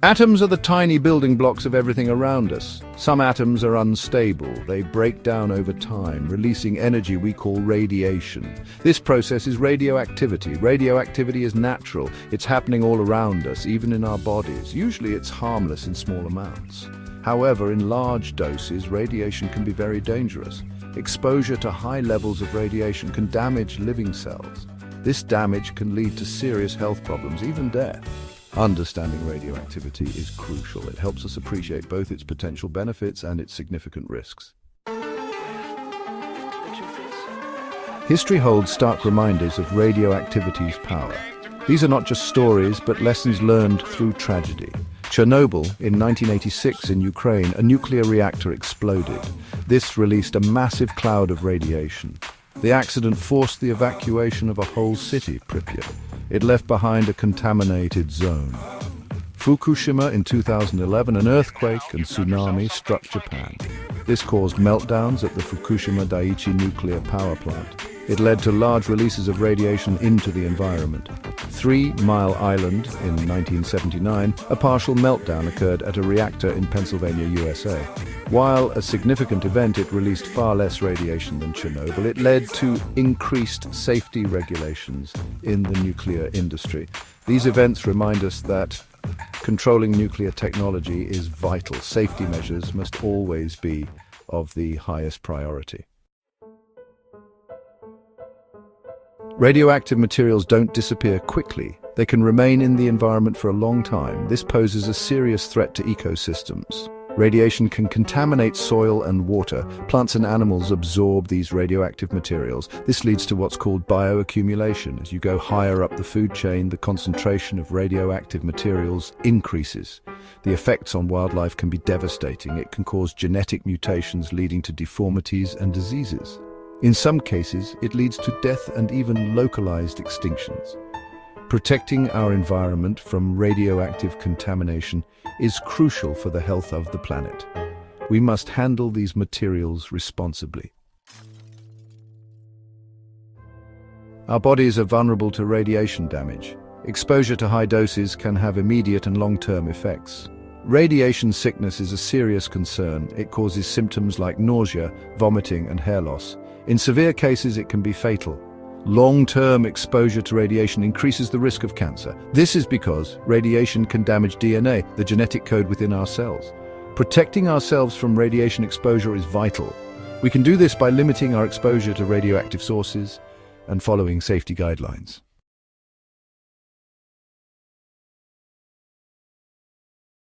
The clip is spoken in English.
Atoms are the tiny building blocks of everything around us. Some atoms are unstable. They break down over time, releasing energy we call radiation. This process is radioactivity. Radioactivity is natural. It's happening all around us, even in our bodies. Usually it's harmless in small amounts. However, in large doses, radiation can be very dangerous. Exposure to high levels of radiation can damage living cells. This damage can lead to serious health problems, even death. Understanding radioactivity is crucial. It helps us appreciate both its potential benefits and its significant risks. History holds stark reminders of radioactivity's power. These are not just stories, but lessons learned through tragedy. Chernobyl, in 1986 in Ukraine, a nuclear reactor exploded. This released a massive cloud of radiation. The accident forced the evacuation of a whole city, Pripyat. It left behind a contaminated zone. Fukushima in 2011, an earthquake and tsunami struck Japan. This caused meltdowns at the Fukushima Daiichi nuclear power plant. It led to large releases of radiation into the environment. 3 Mile Island in 1979, a partial meltdown occurred at a reactor in Pennsylvania, USA. While a significant event, it released far less radiation than Chernobyl. It led to increased safety regulations in the nuclear industry. These events remind us that controlling nuclear technology is vital. Safety measures must always be of the highest priority. Radioactive materials don't disappear quickly. They can remain in the environment for a long time. This poses a serious threat to ecosystems. Radiation can contaminate soil and water. Plants and animals absorb these radioactive materials. This leads to what's called bioaccumulation. As you go higher up the food chain, the concentration of radioactive materials increases. The effects on wildlife can be devastating. It can cause genetic mutations leading to deformities and diseases. In some cases, it leads to death and even localized extinctions. Protecting our environment from radioactive contamination is crucial for the health of the planet. We must handle these materials responsibly. Our bodies are vulnerable to radiation damage. Exposure to high doses can have immediate and long-term effects. Radiation sickness is a serious concern. It causes symptoms like nausea, vomiting, and hair loss. In severe cases, it can be fatal. Long-term exposure to radiation increases the risk of cancer. This is because radiation can damage DNA, the genetic code within our cells. Protecting ourselves from radiation exposure is vital. We can do this by limiting our exposure to radioactive sources and following safety guidelines.